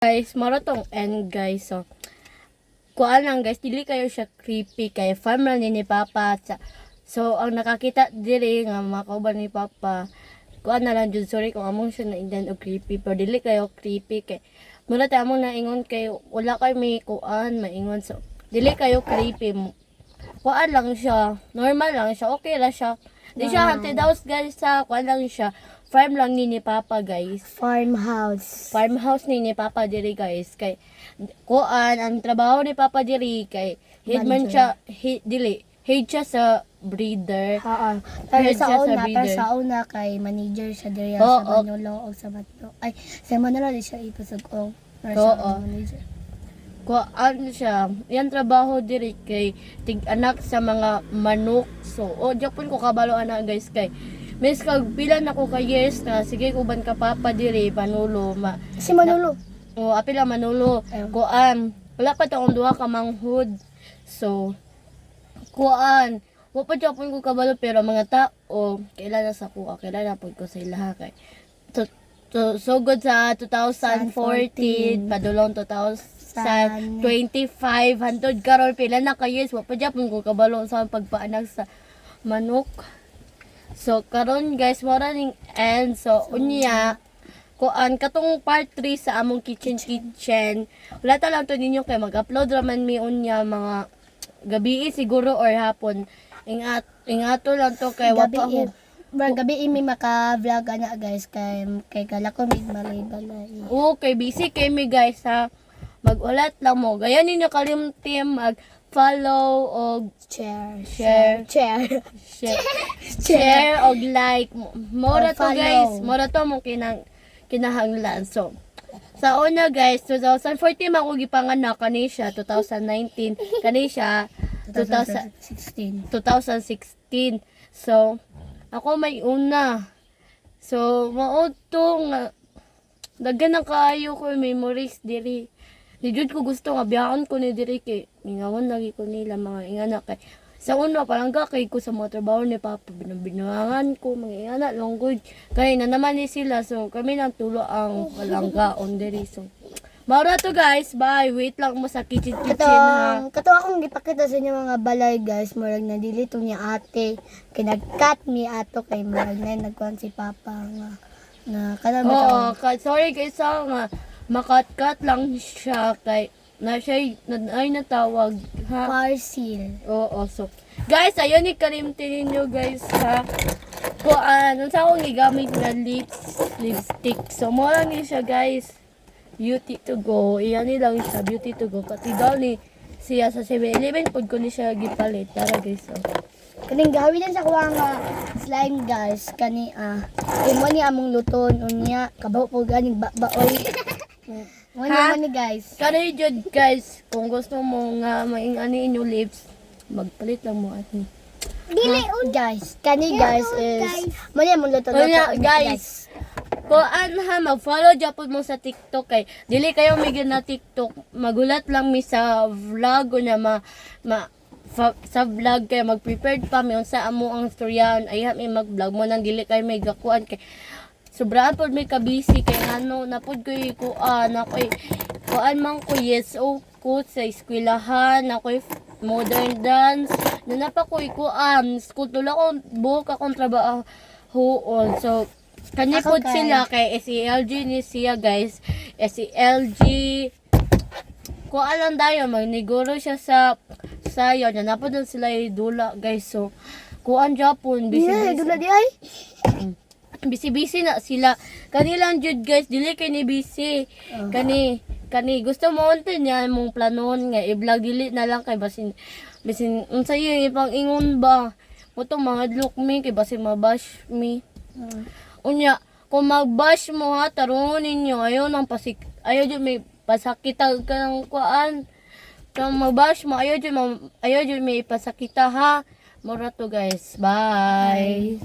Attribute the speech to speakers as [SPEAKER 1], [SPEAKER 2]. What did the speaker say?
[SPEAKER 1] Guys, maratong end guys. So, kuan lang guys, dili kayo siya creepy kay farm lang ni Papa. So, ang nakakita diri nga mga kauban ni Papa, kuan na lang jud, sorry kung among siya na indan o creepy, pero dili kayo creepy kay muna tayo among naingon kay wala kay may kuan maingon, so dili kayo creepy. Kuan lang siya, normal lang siya, okay lang siya. Di siya haunted house guys, sa kuan lang siya. Farm lang ni Papa guys. Farmhouse ni Papa diri guys. Kay kuan ang trabaho ni Papa diri kay headman siya, head siya sa breeder.
[SPEAKER 2] Oo. Pero sa una kay manager siya diri sa Manolo o sa Bato. Ay, sa Manolo di siya ipasag o. Manager.
[SPEAKER 1] Kuan siya, yan trabaho diri kay tig-anak sa mga manok. So, Japon ko kabalo ana guys kay Miss kag pila na ko ka years na sige uban ka Papa diri Manolo
[SPEAKER 2] Si Manolo.
[SPEAKER 1] Apila Manolo. Kuan, wala pa taong duha ka manghud. So, kuan, wa pa Japon ko kabalo pero mga tao kailan sa kuha, kailan pud ko sa ilaha kay so good sa 2014 padulong 2025 hantod karon pila na ka years wa pa Japon ko kabalo sa pagpaanak sa manok. So karon guys mo ra ning end, so unya kuan katong part 3 sa among kitchen wala ta lang to ninyo kay mag-upload raman mi unya mga gabi siguro or hapon. Ingato lang to kay wa pa ako.
[SPEAKER 2] Gabi may maka-vlog ana guys kay kala ko may balay.
[SPEAKER 1] Okay, busy kay mi guys ha. Mag-ulat lang mo. Gaya ninyo kalimtim mag-follow o share o like. Mora to guys. Mora to mo kinahanglan. So, sa una guys, 2014 man ko gipanganak kani siya 2019. Kani siya 2016. So, ako may una. So, mao to nga daghan na kaayo ko memories diri. Di jud ko gusto nga biyaan ko ni diri kay mingawan lagi ko nila mga ingana kay sa una palangga kay ko sa mga trabaho ni Papa binangan ko mga ingana long good kay na naman ni sila, so kami nang tulo ang palangga on diri. So maura to guys, bye. Wait lang mo sa kitchen ha.
[SPEAKER 2] Kato akong gipakita sa inyo mga balay guys, murag na dilito niya ate kay nag-cut mi ato kay murag na nagkuan si Papa nga na kanang
[SPEAKER 1] sorry guys nga makat-cut lang siya kay na siya ay natawag ha.
[SPEAKER 2] Parcel.
[SPEAKER 1] Oo, so guys, ayun ni kalimtin ninyo guys ha. Kuan sa akong gigamit na lipstick. So mo lang ni siya guys. Beauty to go. Iyan ni lang siya, beauty to go. Pati daw ni siya sa 7-Eleven pud ko ni siya gipalit. Tara guys. So.
[SPEAKER 2] Kaning gawin sa kuha nga slime guys kani imo ni among luton unya kabaw po ganing baoy. Wala man ni guys.
[SPEAKER 1] Kani jud guys, kung gusto mo nga maingani inyo lips, magpalit lang mo ani.
[SPEAKER 2] Dili guys, kani guys is mali among luton
[SPEAKER 1] guys. Kuan ha, mag-follow japod mo sa TikTok kay dili kayo migil na TikTok, magulat lang mi sa vlog na sa vlog kay mag-prepared pa mi unsa amo ang storyahan ay mi mag-vlog mo nang dili kay may gakuan kay sobraan pod may kabisi kay ano napod ko kuan ako'y kuan man ko yeso ko sa eskwelahan ako'y modern dance na pa ko kuan school tula ko buhok akong trabaho so kani pod sila kay SELG ni siya guys SELG kuan lang dayon magnegoro siya sa sayo na napod sila dula guys. So kuan Japon busy
[SPEAKER 2] dula di ay
[SPEAKER 1] busy na sila kanilang jud guys, dili kay ni busy kani gusto mo unta niya mong planon nga i-vlog dili na lang kay basin unsa yung ipang ingon ba mo tong mga look me kay basin mabash me unya kung magbash mo ha tarungon ninyo ayaw jud may pasakita ka ng kuan kung magbash mo ayaw jud may pasakita ha. Mura to guys, bye.